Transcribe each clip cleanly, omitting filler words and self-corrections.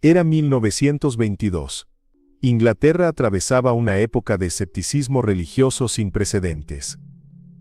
Era 1922. Inglaterra atravesaba una época de escepticismo religioso sin precedentes.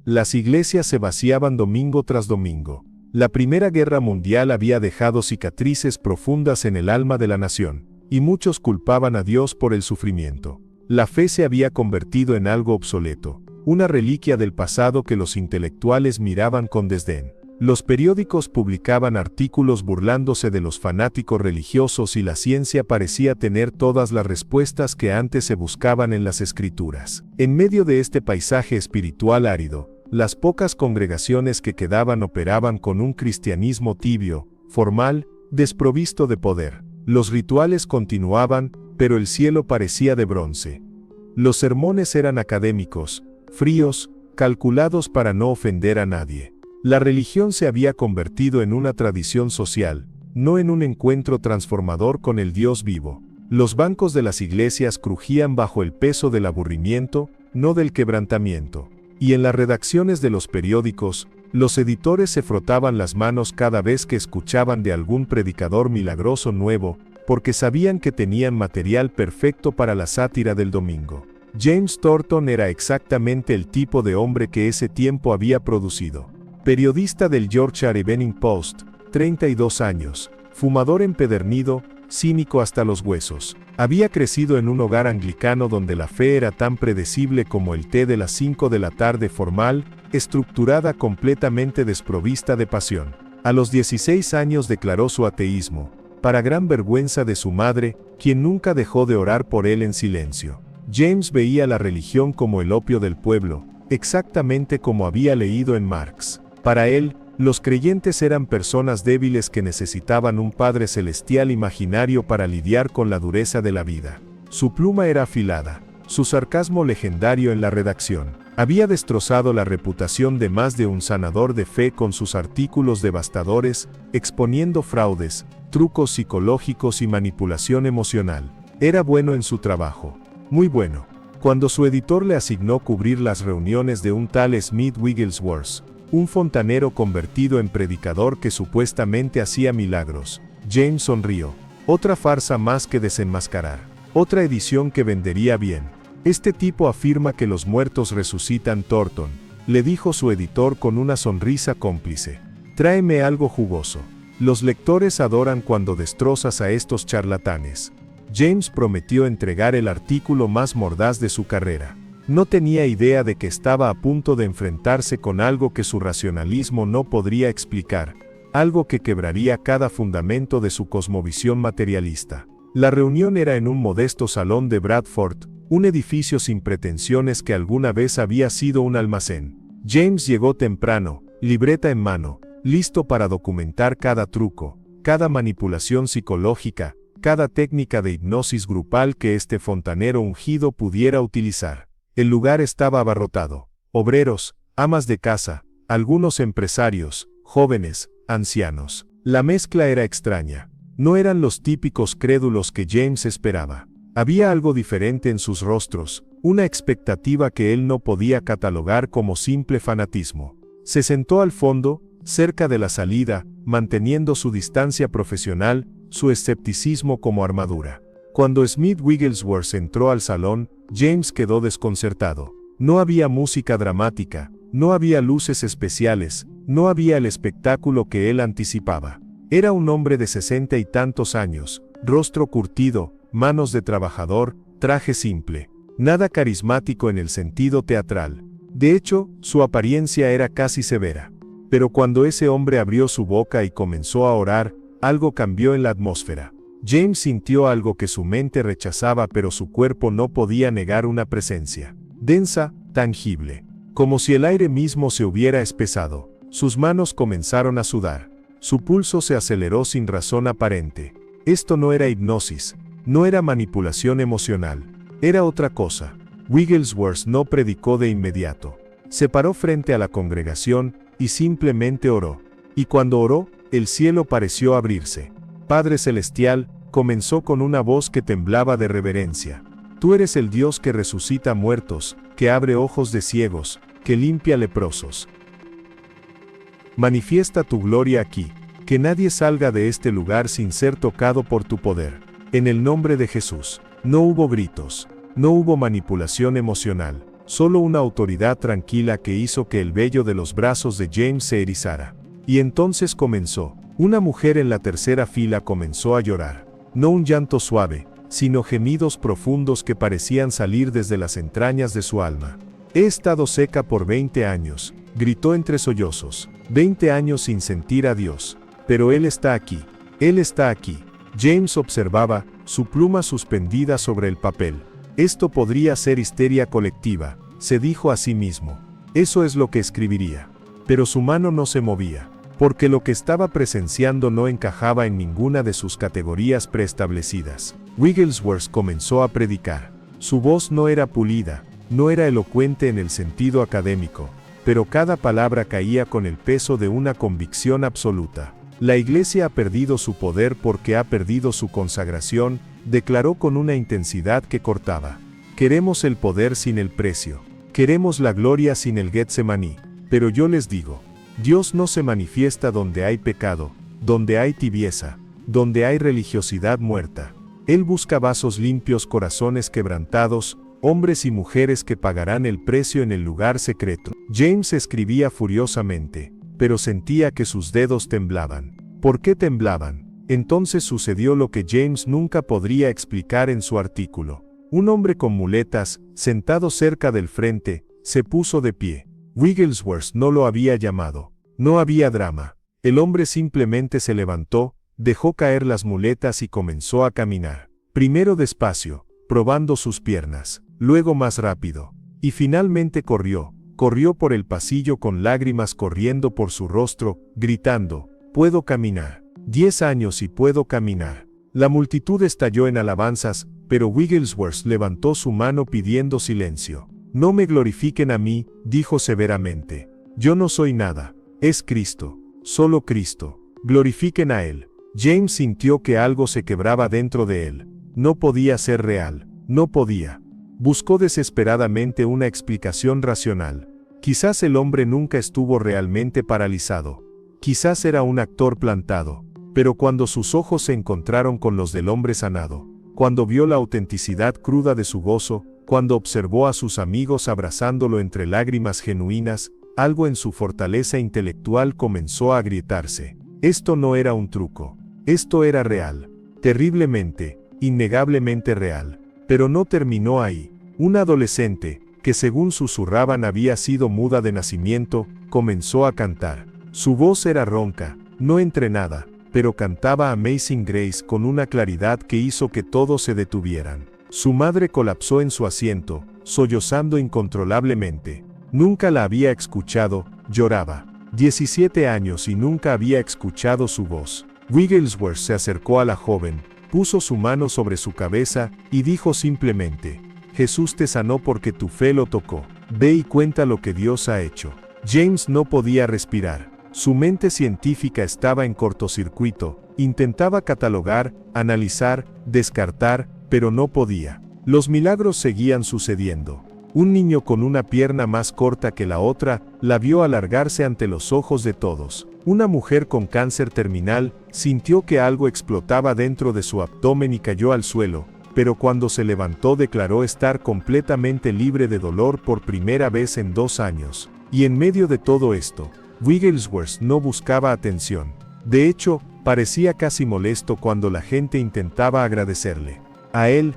Las iglesias se vaciaban domingo tras domingo. La Primera Guerra Mundial había dejado cicatrices profundas en el alma de la nación, y muchos culpaban a Dios por el sufrimiento. La fe se había convertido en algo obsoleto, una reliquia del pasado que los intelectuales miraban con desdén. Los periódicos publicaban artículos burlándose de los fanáticos religiosos y la ciencia parecía tener todas las respuestas que antes se buscaban en las escrituras. En medio de este paisaje espiritual árido, las pocas congregaciones que quedaban operaban con un cristianismo tibio, formal, desprovisto de poder. Los rituales continuaban, pero el cielo parecía de bronce. Los sermones eran académicos, fríos, calculados para no ofender a nadie. La religión se había convertido en una tradición social, no en un encuentro transformador con el Dios vivo. Los bancos de las iglesias crujían bajo el peso del aburrimiento, no del quebrantamiento. Y en las redacciones de los periódicos, los editores se frotaban las manos cada vez que escuchaban de algún predicador milagroso nuevo, porque sabían que tenían material perfecto para la sátira del domingo. James Thornton era exactamente el tipo de hombre que ese tiempo había producido. Periodista del Yorkshire Evening Post, 32 años, fumador empedernido, cínico hasta los huesos. Había crecido en un hogar anglicano donde la fe era tan predecible como el té de las 5 de la tarde formal, estructurada completamente desprovista de pasión. A los 16 años declaró su ateísmo, para gran vergüenza de su madre, quien nunca dejó de orar por él en silencio. James veía la religión como el opio del pueblo, exactamente como había leído en Marx. Para él, los creyentes eran personas débiles que necesitaban un Padre Celestial imaginario para lidiar con la dureza de la vida. Su pluma era afilada, su sarcasmo legendario en la redacción. Había destrozado la reputación de más de un sanador de fe con sus artículos devastadores, exponiendo fraudes, trucos psicológicos y manipulación emocional. Era bueno en su trabajo, muy bueno. Cuando su editor le asignó cubrir las reuniones de un tal Smith Wigglesworth, un fontanero convertido en predicador que supuestamente hacía milagros, James sonrió. Otra farsa más que desenmascarar. Otra edición que vendería bien. Este tipo afirma que los muertos resucitan, Thornton, le dijo su editor con una sonrisa cómplice. Tráeme algo jugoso. Los lectores adoran cuando destrozas a estos charlatanes. James prometió entregar el artículo más mordaz de su carrera. No tenía idea de que estaba a punto de enfrentarse con algo que su racionalismo no podría explicar, algo que quebraría cada fundamento de su cosmovisión materialista. La reunión era en un modesto salón de Bradford, un edificio sin pretensiones que alguna vez había sido un almacén. James llegó temprano, libreta en mano, listo para documentar cada truco, cada manipulación psicológica, cada técnica de hipnosis grupal que este fontanero ungido pudiera utilizar. El lugar estaba abarrotado. Obreros, amas de casa, algunos empresarios, jóvenes, ancianos. La mezcla era extraña. No eran los típicos crédulos que James esperaba. Había algo diferente en sus rostros, una expectativa que él no podía catalogar como simple fanatismo. Se sentó al fondo, cerca de la salida, manteniendo su distancia profesional, su escepticismo como armadura. Cuando Smith Wigglesworth entró al salón, James quedó desconcertado. No había música dramática, no había luces especiales, no había el espectáculo que él anticipaba. Era un hombre de 60 y tantos años, rostro curtido, manos de trabajador, traje simple. Nada carismático en el sentido teatral. De hecho, su apariencia era casi severa. Pero cuando ese hombre abrió su boca y comenzó a orar, algo cambió en la atmósfera. James sintió algo que su mente rechazaba, pero su cuerpo no podía negar una presencia. Densa, tangible. Como si el aire mismo se hubiera espesado. Sus manos comenzaron a sudar. Su pulso se aceleró sin razón aparente. Esto no era hipnosis. No era manipulación emocional. Era otra cosa. Wigglesworth no predicó de inmediato. Se paró frente a la congregación y simplemente oró. Y cuando oró, el cielo pareció abrirse. Padre Celestial, comenzó con una voz que temblaba de reverencia. Tú eres el Dios que resucita muertos, que abre ojos de ciegos, que limpia leprosos. Manifiesta tu gloria aquí, que nadie salga de este lugar sin ser tocado por tu poder. En el nombre de Jesús. No hubo gritos. No hubo manipulación emocional. Solo una autoridad tranquila que hizo que el vello de los brazos de James se erizara. Y entonces comenzó. Una mujer en la tercera fila comenzó a llorar. No un llanto suave, sino gemidos profundos que parecían salir desde las entrañas de su alma. He estado seca por 20 años, gritó entre sollozos. 20 años sin sentir a Dios. Pero Él está aquí. Él está aquí. James observaba, su pluma suspendida sobre el papel. Esto podría ser histeria colectiva, se dijo a sí mismo. Eso es lo que escribiría. Pero su mano no se movía, porque lo que estaba presenciando no encajaba en ninguna de sus categorías preestablecidas. Wigglesworth comenzó a predicar. Su voz no era pulida, no era elocuente en el sentido académico, pero cada palabra caía con el peso de una convicción absoluta. La Iglesia ha perdido su poder porque ha perdido su consagración, declaró con una intensidad que cortaba. Queremos el poder sin el precio. Queremos la gloria sin el Getsemaní. Pero yo les digo, Dios no se manifiesta donde hay pecado, donde hay tibieza, donde hay religiosidad muerta. Él busca vasos limpios, corazones quebrantados, hombres y mujeres que pagarán el precio en el lugar secreto. James escribía furiosamente, pero sentía que sus dedos temblaban. ¿Por qué temblaban? Entonces sucedió lo que James nunca podría explicar en su artículo. Un hombre con muletas, sentado cerca del frente, se puso de pie. Wigglesworth no lo había llamado. No había drama. El hombre simplemente se levantó, dejó caer las muletas y comenzó a caminar. Primero despacio, probando sus piernas, luego más rápido. Y finalmente corrió por el pasillo con lágrimas corriendo por su rostro, gritando, «Puedo caminar. 10 años y puedo caminar». La multitud estalló en alabanzas, pero Wigglesworth levantó su mano pidiendo silencio. «No me glorifiquen a mí», dijo severamente. «Yo no soy nada. Es Cristo. Solo Cristo. Glorifiquen a Él». James sintió que algo se quebraba dentro de él. No podía ser real. No podía. Buscó desesperadamente una explicación racional. Quizás el hombre nunca estuvo realmente paralizado. Quizás era un actor plantado. Pero cuando sus ojos se encontraron con los del hombre sanado, cuando vio la autenticidad cruda de su gozo, cuando observó a sus amigos abrazándolo entre lágrimas genuinas, algo en su fortaleza intelectual comenzó a agrietarse. Esto no era un truco. Esto era real. Terriblemente, innegablemente real. Pero no terminó ahí. Una adolescente, que según susurraban había sido muda de nacimiento, comenzó a cantar. Su voz era ronca, no entrenada, pero cantaba Amazing Grace con una claridad que hizo que todos se detuvieran. Su madre colapsó en su asiento, sollozando incontrolablemente. Nunca la había escuchado, lloraba. 17 años y nunca había escuchado su voz. Wigglesworth se acercó a la joven, puso su mano sobre su cabeza, y dijo simplemente, «Jesús te sanó porque tu fe lo tocó. Ve y cuenta lo que Dios ha hecho». James no podía respirar. Su mente científica estaba en cortocircuito, intentaba catalogar, analizar, descartar, pero no podía. Los milagros seguían sucediendo. Un niño con una pierna más corta que la otra, la vio alargarse ante los ojos de todos. Una mujer con cáncer terminal, sintió que algo explotaba dentro de su abdomen y cayó al suelo, pero cuando se levantó declaró estar completamente libre de dolor por primera vez en 2 años. Y en medio de todo esto, Wigglesworth no buscaba atención. De hecho, parecía casi molesto cuando la gente intentaba agradecerle. A él,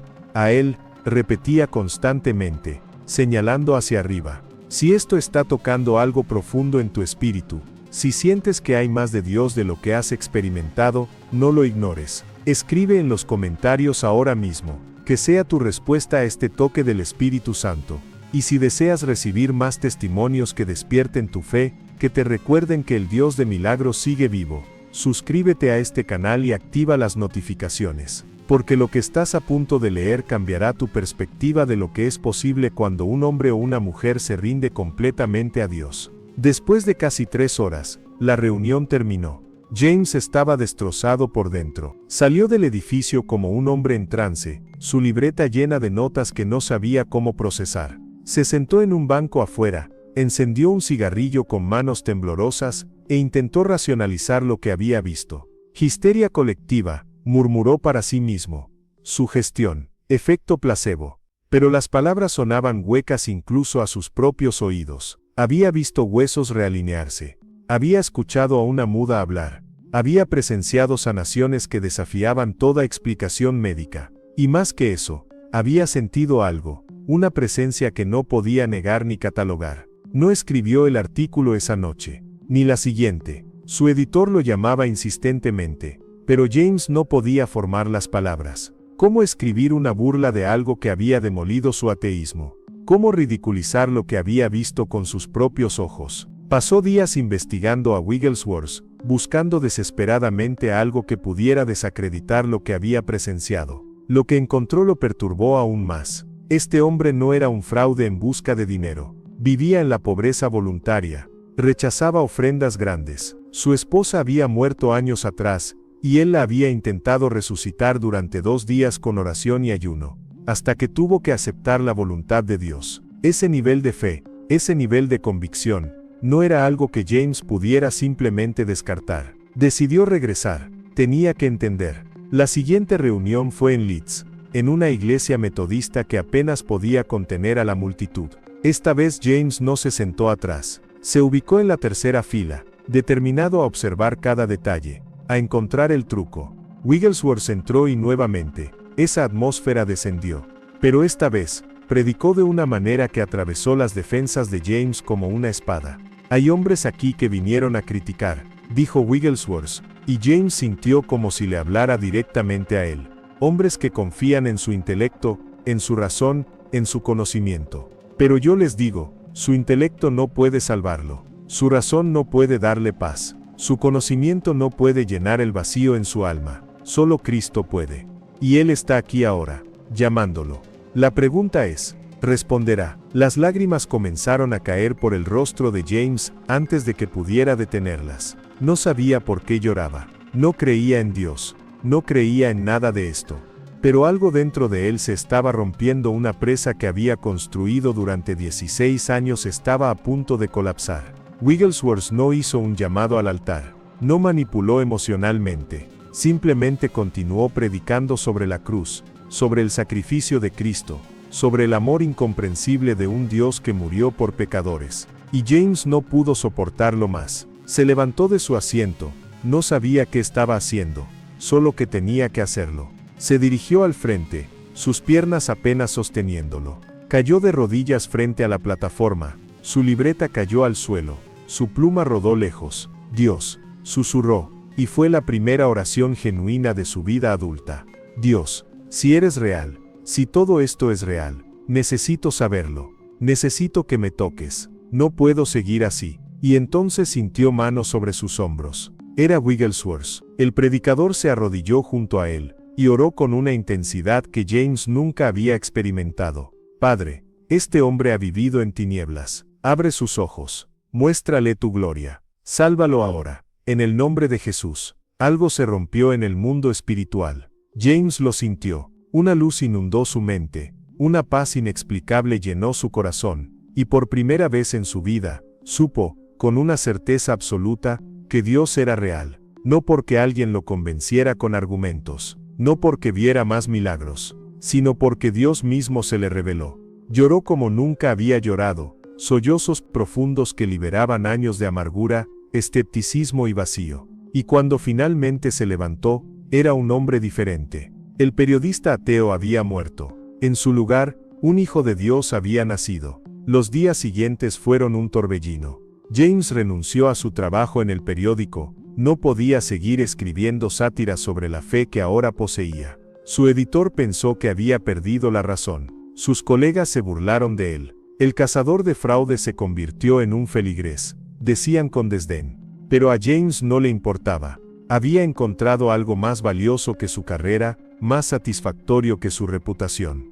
repetía constantemente, señalando hacia arriba. Si esto está tocando algo profundo en tu espíritu, si sientes que hay más de Dios de lo que has experimentado, no lo ignores. Escribe en los comentarios ahora mismo, que sea tu respuesta a este toque del Espíritu Santo. Y si deseas recibir más testimonios que despierten tu fe, que te recuerden que el Dios de milagros sigue vivo, suscríbete a este canal y activa las notificaciones. Porque lo que estás a punto de leer cambiará tu perspectiva de lo que es posible cuando un hombre o una mujer se rinde completamente a Dios. Después de casi 3 horas, la reunión terminó. James estaba destrozado por dentro. Salió del edificio como un hombre en trance, su libreta llena de notas que no sabía cómo procesar. Se sentó en un banco afuera, encendió un cigarrillo con manos temblorosas, e intentó racionalizar lo que había visto. Histeria colectiva, murmuró para sí mismo. sugestión, efecto placebo. Pero las palabras sonaban huecas incluso a sus propios oídos. Había visto huesos realinearse. Había escuchado a una muda hablar. Había presenciado sanaciones que desafiaban toda explicación médica. Y más que eso, había sentido algo, una presencia que no podía negar ni catalogar. No escribió el artículo esa noche, ni la siguiente. Su editor lo llamaba insistentemente, pero James no podía formar las palabras. ¿Cómo escribir una burla de algo que había demolido su ateísmo? ¿Cómo ridiculizar lo que había visto con sus propios ojos? Pasó días investigando a Wigglesworth, buscando desesperadamente algo que pudiera desacreditar lo que había presenciado. Lo que encontró lo perturbó aún más. Este hombre no era un fraude en busca de dinero. Vivía en la pobreza voluntaria. Rechazaba ofrendas grandes. Su esposa había muerto años atrás, y él la había intentado resucitar durante 2 días con oración y ayuno, hasta que tuvo que aceptar la voluntad de Dios. Ese nivel de fe, ese nivel de convicción, no era algo que James pudiera simplemente descartar. Decidió regresar. Tenía que entender. La siguiente reunión fue en Leeds, en una iglesia metodista que apenas podía contener a la multitud. Esta vez James no se sentó atrás. Se ubicó en la tercera fila, determinado a observar cada detalle, a encontrar el truco. Wigglesworth entró y nuevamente, esa atmósfera descendió. Pero esta vez, predicó de una manera que atravesó las defensas de James como una espada. Hay hombres aquí que vinieron a criticar, dijo Wigglesworth, y James sintió como si le hablara directamente a él. Hombres que confían en su intelecto, en su razón, en su conocimiento. Pero yo les digo, su intelecto no puede salvarlo. Su razón no puede darle paz. Su conocimiento no puede llenar el vacío en su alma. Solo Cristo puede. Y Él está aquí ahora, llamándolo. La pregunta es, responderá. Las lágrimas comenzaron a caer por el rostro de James antes de que pudiera detenerlas. No sabía por qué lloraba. No creía en Dios. No creía en nada de esto. Pero algo dentro de él se estaba rompiendo. Una presa que había construido durante 16 años estaba a punto de colapsar. Wigglesworth no hizo un llamado al altar. No manipuló emocionalmente. Simplemente continuó predicando sobre la cruz, sobre el sacrificio de Cristo, sobre el amor incomprensible de un Dios que murió por pecadores. Y James no pudo soportarlo más. Se levantó de su asiento. No sabía qué estaba haciendo, solo que tenía que hacerlo. Se dirigió al frente, sus piernas apenas sosteniéndolo. Cayó de rodillas frente a la plataforma. Su libreta cayó al suelo. Su pluma rodó lejos. Dios, susurró, y fue la primera oración genuina de su vida adulta. Dios, si eres real, si todo esto es real, necesito saberlo. Necesito que me toques. No puedo seguir así. Y entonces sintió manos sobre sus hombros. Era Wigglesworth. El predicador se arrodilló junto a él, y oró con una intensidad que James nunca había experimentado. Padre, este hombre ha vivido en tinieblas. Abre sus ojos. Muéstrale tu gloria. Sálvalo ahora. En el nombre de Jesús. Algo se rompió en el mundo espiritual. James lo sintió. Una luz inundó su mente. Una paz inexplicable llenó su corazón. Y por primera vez en su vida, supo, con una certeza absoluta, que Dios era real. No porque alguien lo convenciera con argumentos. No porque viera más milagros. Sino porque Dios mismo se le reveló. Lloró como nunca había llorado. Sollozos profundos que liberaban años de amargura, escepticismo y vacío. Y cuando finalmente se levantó, era un hombre diferente. El periodista ateo había muerto. En su lugar, un hijo de Dios había nacido. Los días siguientes fueron un torbellino. James renunció a su trabajo en el periódico. No podía seguir escribiendo sátiras sobre la fe que ahora poseía. Su editor pensó que había perdido la razón. Sus colegas se burlaron de él. El cazador de fraudes se convirtió en un feligrés, decían con desdén. Pero a James no le importaba. Había encontrado algo más valioso que su carrera, más satisfactorio que su reputación.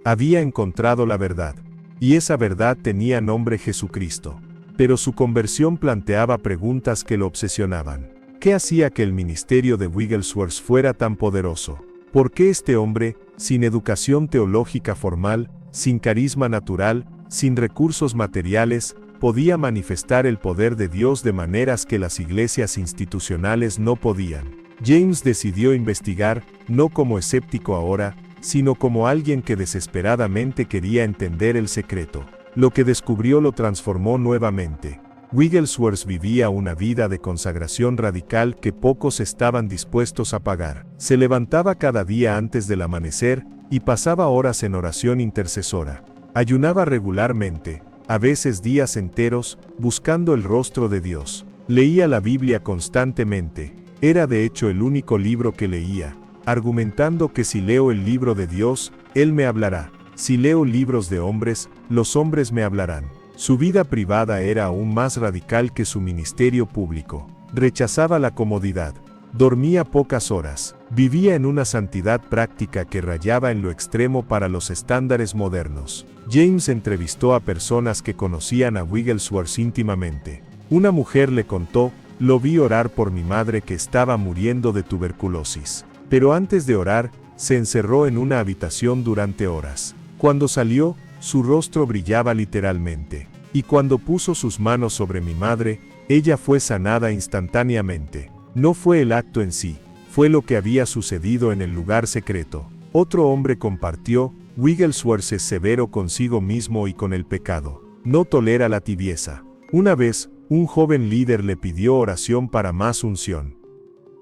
Había encontrado la verdad. Y esa verdad tenía nombre Jesucristo. Pero su conversión planteaba preguntas que lo obsesionaban. ¿Qué hacía que el ministerio de Wigglesworth fuera tan poderoso? ¿Por qué este hombre, sin educación teológica formal, sin carisma natural, sin recursos materiales, podía manifestar el poder de Dios de maneras que las iglesias institucionales no podían? James decidió investigar, no como escéptico ahora, sino como alguien que desesperadamente quería entender el secreto. Lo que descubrió lo transformó nuevamente. Wigglesworth vivía una vida de consagración radical que pocos estaban dispuestos a pagar. Se levantaba cada día antes del amanecer y pasaba horas en oración intercesora. Ayunaba regularmente, a veces días enteros, buscando el rostro de Dios. Leía la Biblia constantemente. Era de hecho el único libro que leía, argumentando que si leo el libro de Dios, Él me hablará. Si leo libros de hombres, los hombres me hablarán. Su vida privada era aún más radical que su ministerio público. Rechazaba la comodidad. Dormía pocas horas. Vivía en una santidad práctica que rayaba en lo extremo para los estándares modernos. James entrevistó a personas que conocían a Wigglesworth íntimamente. Una mujer le contó: «Lo vi orar por mi madre que estaba muriendo de tuberculosis. Pero antes de orar, se encerró en una habitación durante horas. Cuando salió, su rostro brillaba literalmente. Y cuando puso sus manos sobre mi madre, ella fue sanada instantáneamente. No fue el acto en sí, fue lo que había sucedido en el lugar secreto». Otro hombre compartió: «Wigglesworth es severo consigo mismo y con el pecado. No tolera la tibieza». Una vez, un joven líder le pidió oración para más unción.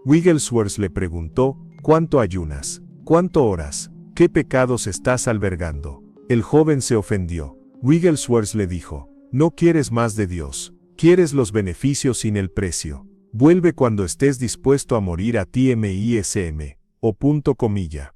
Wigglesworth le preguntó: «¿Cuánto ayunas? ¿Cuánto oras? ¿Qué pecados estás albergando?». El joven se ofendió. Wigglesworth le dijo: «No quieres más de Dios, quieres los beneficios sin el precio. Vuelve cuando estés dispuesto a morir a ti mismo, o punto comilla».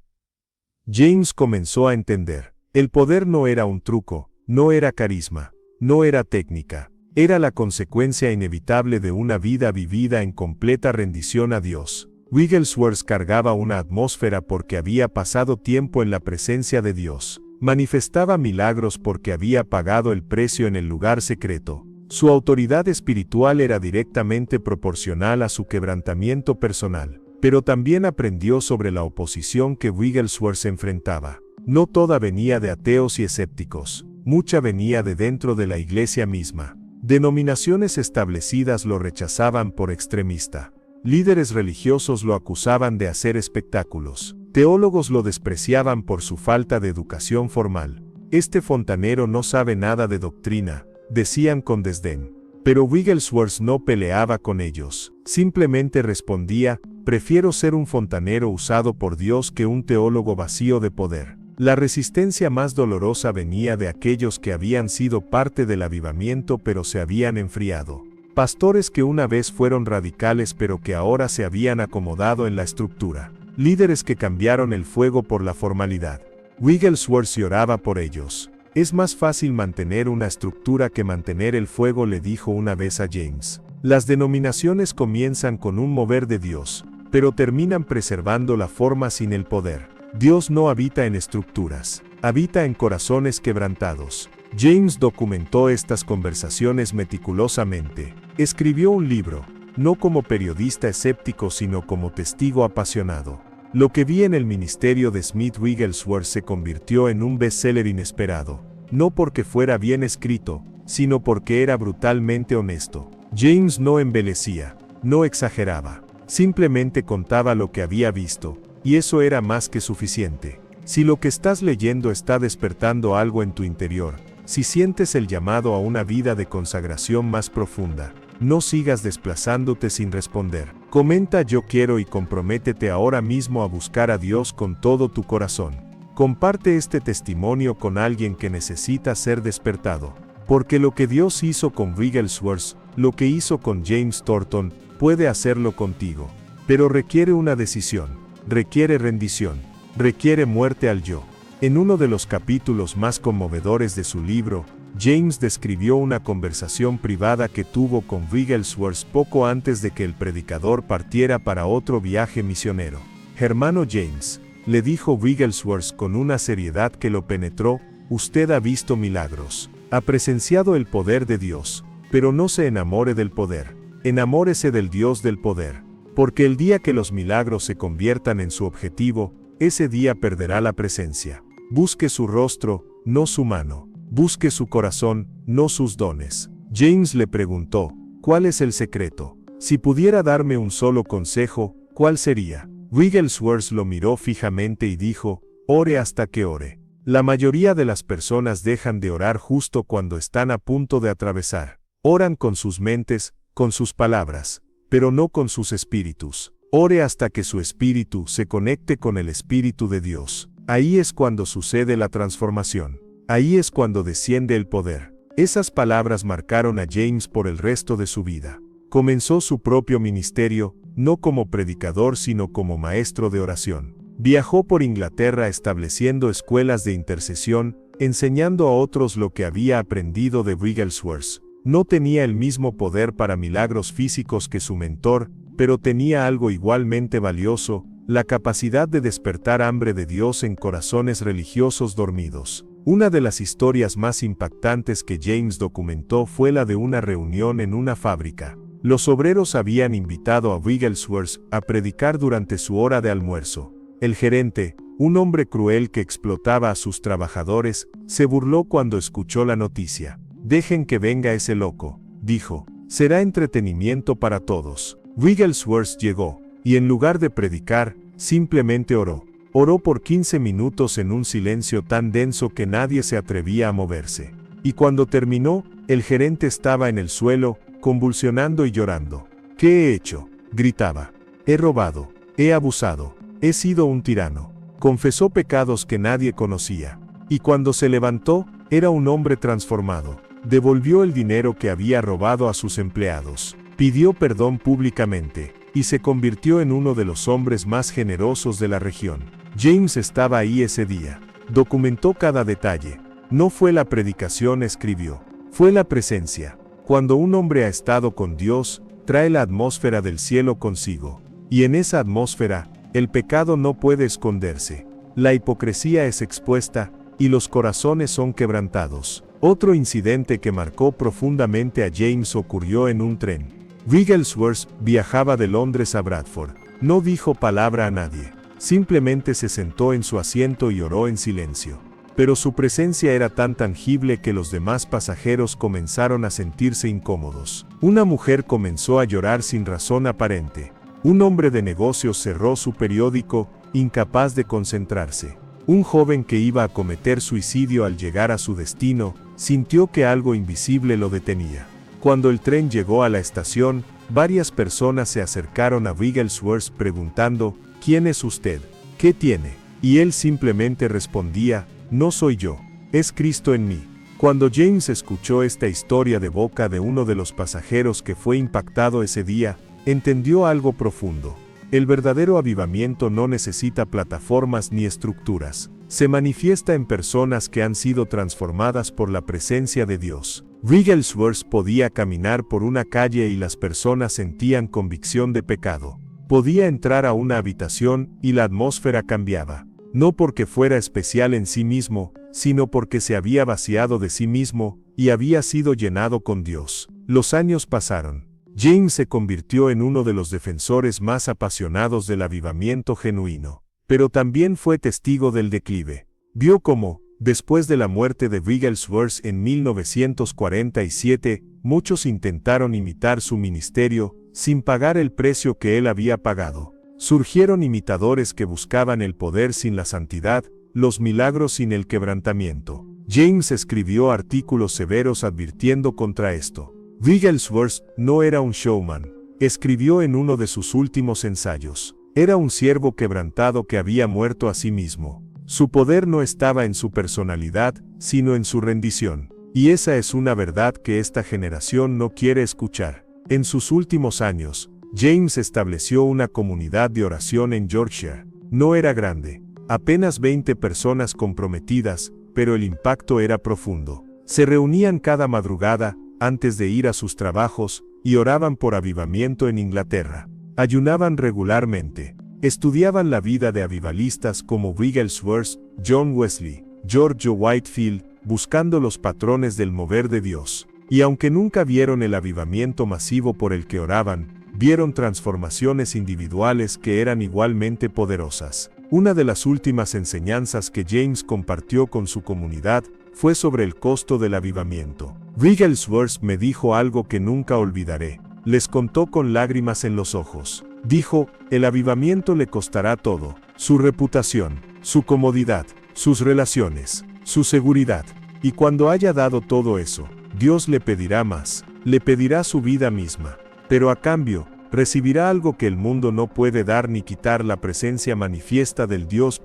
James comenzó a entender. El poder no era un truco, no era carisma, no era técnica. Era la consecuencia inevitable de una vida vivida en completa rendición a Dios. Wigglesworth cargaba una atmósfera porque había pasado tiempo en la presencia de Dios. Manifestaba milagros porque había pagado el precio en el lugar secreto. Su autoridad espiritual era directamente proporcional a su quebrantamiento personal. Pero también aprendió sobre la oposición que Wigglesworth enfrentaba. No toda venía de ateos y escépticos, mucha venía de dentro de la iglesia misma. Denominaciones establecidas lo rechazaban por extremista. Líderes religiosos lo acusaban de hacer espectáculos. Teólogos lo despreciaban por su falta de educación formal. «Este fontanero no sabe nada de doctrina», decían con desdén. Pero Wigglesworth no peleaba con ellos. Simplemente respondía: «Prefiero ser un fontanero usado por Dios que un teólogo vacío de poder». La resistencia más dolorosa venía de aquellos que habían sido parte del avivamiento pero se habían enfriado. Pastores que una vez fueron radicales pero que ahora se habían acomodado en la estructura. Líderes que cambiaron el fuego por la formalidad. Wigglesworth oraba por ellos. «Es más fácil mantener una estructura que mantener el fuego», le dijo una vez a James. Las denominaciones comienzan con un mover de Dios, pero terminan preservando la forma sin el poder. Dios no habita en estructuras, habita en corazones quebrantados. James documentó estas conversaciones meticulosamente. Escribió un libro, no como periodista escéptico sino como testigo apasionado. Lo que vi en el ministerio de Smith Wigglesworth se convirtió en un bestseller inesperado, no porque fuera bien escrito, sino porque era brutalmente honesto. James no embelecía, no exageraba, simplemente contaba lo que había visto, y eso era más que suficiente. Si lo que estás leyendo está despertando algo en tu interior, si sientes el llamado a una vida de consagración más profunda, no sigas desplazándote sin responder. Comenta «Yo quiero» y comprométete ahora mismo a buscar a Dios con todo tu corazón. Comparte este testimonio con alguien que necesita ser despertado. Porque lo que Dios hizo con Wigglesworth, lo que hizo con James Thornton, puede hacerlo contigo. Pero requiere una decisión, requiere rendición, requiere muerte al yo. En uno de los capítulos más conmovedores de su libro, James describió una conversación privada que tuvo con Wigglesworth poco antes de que el predicador partiera para otro viaje misionero. «Hermano James», le dijo Wigglesworth con una seriedad que lo penetró, «usted ha visto milagros, ha presenciado el poder de Dios, pero no se enamore del poder, enamórese del Dios del poder, porque el día que los milagros se conviertan en su objetivo, ese día perderá la presencia. Busque su rostro, no su mano. Busque su corazón, no sus dones». James le preguntó: «¿Cuál es el secreto? Si pudiera darme un solo consejo, ¿Cuál sería? Wigglesworth lo miró fijamente y dijo, ore hasta que ore. La mayoría de las personas dejan de orar justo cuando están a punto de atravesar. Oran con sus mentes, con sus palabras, pero no con sus espíritus. Ore hasta que su espíritu se conecte con el Espíritu de Dios. Ahí es cuando sucede la transformación. Ahí es cuando desciende el poder. Esas palabras marcaron a James por el resto de su vida. Comenzó su propio ministerio, no como predicador sino como maestro de oración. Viajó por Inglaterra estableciendo escuelas de intercesión, enseñando a otros lo que había aprendido de Wigglesworth. No tenía el mismo poder para milagros físicos que su mentor, pero tenía algo igualmente valioso, la capacidad de despertar hambre de Dios en corazones religiosos dormidos. Una de las historias más impactantes que James documentó fue la de una reunión en una fábrica. Los obreros habían invitado a Wigglesworth a predicar durante su hora de almuerzo. El gerente, un hombre cruel que explotaba a sus trabajadores, se burló cuando escuchó la noticia. «Dejen que venga ese loco», dijo. «Será entretenimiento para todos». Wigglesworth llegó, y en lugar de predicar, simplemente oró. Oró por 15 minutos en un silencio tan denso que nadie se atrevía a moverse. Y cuando terminó, el gerente estaba en el suelo, convulsionando y llorando. «¿Qué he hecho?», gritaba. «He robado, he abusado, he sido un tirano». Confesó pecados que nadie conocía. Y cuando se levantó, era un hombre transformado. Devolvió el dinero que había robado a sus empleados. Pidió perdón públicamente, y se convirtió en uno de los hombres más generosos de la región. James estaba ahí ese día. Documentó cada detalle. No fue la predicación, escribió. Fue la presencia. Cuando un hombre ha estado con Dios, trae la atmósfera del cielo consigo. Y en esa atmósfera, el pecado no puede esconderse. La hipocresía es expuesta, y los corazones son quebrantados. Otro incidente que marcó profundamente a James ocurrió en un tren. Wigglesworth viajaba de Londres a Bradford. No dijo palabra a nadie. Simplemente se sentó en su asiento y oró en silencio. Pero su presencia era tan tangible que los demás pasajeros comenzaron a sentirse incómodos. Una mujer comenzó a llorar sin razón aparente. Un hombre de negocios cerró su periódico, incapaz de concentrarse. Un joven que iba a cometer suicidio al llegar a su destino, sintió que algo invisible lo detenía. Cuando el tren llegó a la estación, varias personas se acercaron a Wigglesworth preguntando, «¿Quién es usted? ¿Qué tiene?». Y él simplemente respondía, «No soy yo, es Cristo en mí». Cuando James escuchó esta historia de boca de uno de los pasajeros que fue impactado ese día, entendió algo profundo. El verdadero avivamiento no necesita plataformas ni estructuras. Se manifiesta en personas que han sido transformadas por la presencia de Dios. Wigglesworth podía caminar por una calle y las personas sentían convicción de pecado. Podía entrar a una habitación y la atmósfera cambiaba. No porque fuera especial en sí mismo, sino porque se había vaciado de sí mismo y había sido llenado con Dios. Los años pasaron. James se convirtió en uno de los defensores más apasionados del avivamiento genuino. Pero también fue testigo del declive. Vio cómo, después de la muerte de Wigglesworth en 1947, muchos intentaron imitar su ministerio, sin pagar el precio que él había pagado. Surgieron imitadores que buscaban el poder sin la santidad, los milagros sin el quebrantamiento. James escribió artículos severos advirtiendo contra esto. Wigglesworth no era un showman, escribió en uno de sus últimos ensayos. Era un siervo quebrantado que había muerto a sí mismo. Su poder no estaba en su personalidad, sino en su rendición. Y esa es una verdad que esta generación no quiere escuchar. En sus últimos años, James estableció una comunidad de oración en Yorkshire. No era grande, apenas 20 personas comprometidas, pero el impacto era profundo. Se reunían cada madrugada, antes de ir a sus trabajos, y oraban por avivamiento en Inglaterra. Ayunaban regularmente. Estudiaban la vida de avivalistas como Wigglesworth, John Wesley, George Whitefield, buscando los patrones del mover de Dios. Y aunque nunca vieron el avivamiento masivo por el que oraban, vieron transformaciones individuales que eran igualmente poderosas. Una de las últimas enseñanzas que James compartió con su comunidad fue sobre el costo del avivamiento. Wigglesworth me dijo algo que nunca olvidaré. Les contó con lágrimas en los ojos. Dijo, el avivamiento le costará todo, su reputación, su comodidad, sus relaciones, su seguridad. Y cuando haya dado todo eso, Dios le pedirá más, le pedirá su vida misma. Pero a cambio, recibirá algo que el mundo no puede dar ni quitar: la presencia manifiesta del Dios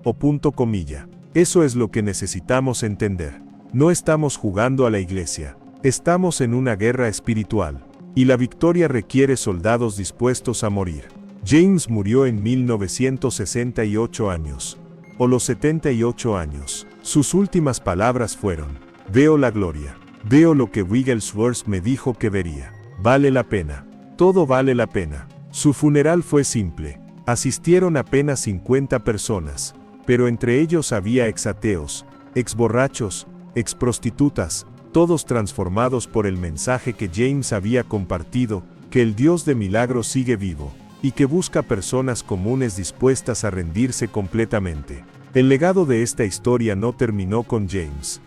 o punto comilla. Eso es lo que necesitamos entender. No estamos jugando a la iglesia, estamos en una guerra espiritual, y la victoria requiere soldados dispuestos a morir. James murió en 1968 años, o los 78 años. Sus últimas palabras fueron: veo la gloria, veo lo que Wigglesworth me dijo que vería. Vale la pena, todo vale la pena. Su funeral fue simple, asistieron apenas 50 personas, pero entre ellos había exateos, exborrachos, exprostitutas, todos transformados por el mensaje que James había compartido, que el Dios de milagros sigue vivo, y que busca personas comunes dispuestas a rendirse completamente. El legado de esta historia no terminó con James.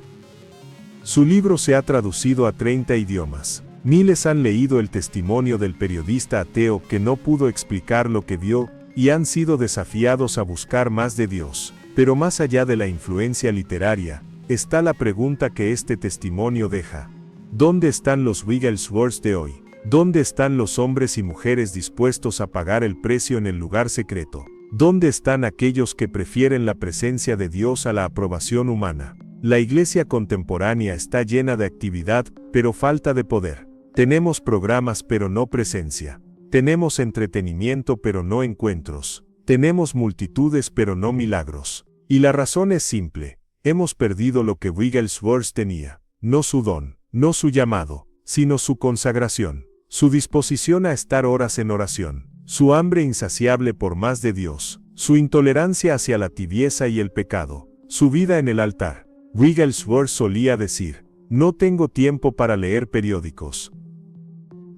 Su libro se ha traducido a 30 idiomas. Miles han leído el testimonio del periodista ateo que no pudo explicar lo que vio, y han sido desafiados a buscar más de Dios. Pero más allá de la influencia literaria, está la pregunta que este testimonio deja. ¿Dónde están los Wigglesworths de hoy? ¿Dónde están los hombres y mujeres dispuestos a pagar el precio en el lugar secreto? ¿Dónde están aquellos que prefieren la presencia de Dios a la aprobación humana? La iglesia contemporánea está llena de actividad, pero falta de poder. Tenemos programas pero no presencia. Tenemos entretenimiento pero no encuentros. Tenemos multitudes pero no milagros. Y la razón es simple. Hemos perdido lo que Wigglesworth tenía. No su don, no su llamado, sino su consagración. Su disposición a estar horas en oración. Su hambre insaciable por más de Dios. Su intolerancia hacia la tibieza y el pecado. Su vida en el altar. Wigglesworth solía decir: no tengo tiempo para leer periódicos.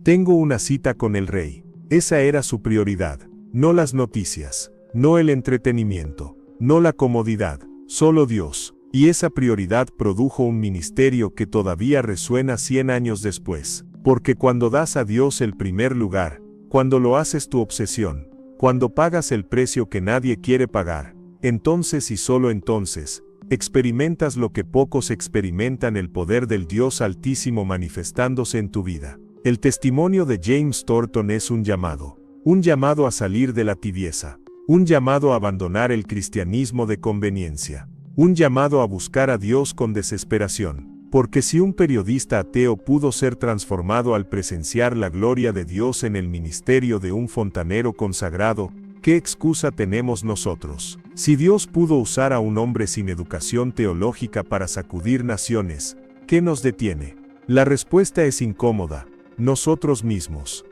Tengo una cita con el rey. Esa era su prioridad. No las noticias, no el entretenimiento, no la comodidad, solo Dios. Y esa prioridad produjo un ministerio que todavía resuena 100 años después. Porque cuando das a Dios el primer lugar, cuando lo haces tu obsesión, cuando pagas el precio que nadie quiere pagar, entonces y solo entonces, experimentas lo que pocos experimentan: el poder del Dios Altísimo manifestándose en tu vida. El testimonio de James Thornton es un llamado a salir de la tibieza, un llamado a abandonar el cristianismo de conveniencia, un llamado a buscar a Dios con desesperación, porque si un periodista ateo pudo ser transformado al presenciar la gloria de Dios en el ministerio de un fontanero consagrado, ¿qué excusa tenemos nosotros? Si Dios pudo usar a un hombre sin educación teológica para sacudir naciones, ¿qué nos detiene? La respuesta es incómoda: nosotros mismos.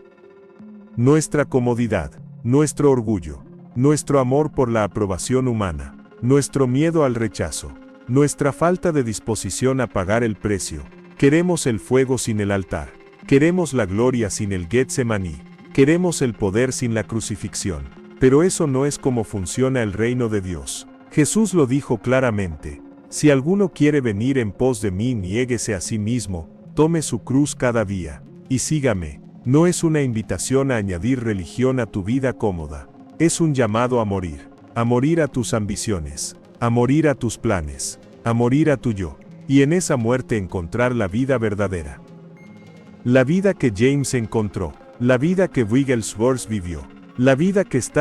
Nuestra comodidad, nuestro orgullo, nuestro amor por la aprobación humana, nuestro miedo al rechazo, nuestra falta de disposición a pagar el precio. Queremos el fuego sin el altar, queremos la gloria sin el Getsemaní, queremos el poder sin la crucifixión. Pero eso no es como funciona el reino de Dios. Jesús lo dijo claramente: si alguno quiere venir en pos de mí, niéguese a sí mismo, tome su cruz cada día, y sígame. No es una invitación a añadir religión a tu vida cómoda. Es un llamado a morir a tus ambiciones, a morir a tus planes, a morir a tu yo, y en esa muerte encontrar la vida verdadera. La vida que James encontró, la vida que Wigglesworth vivió, la vida que está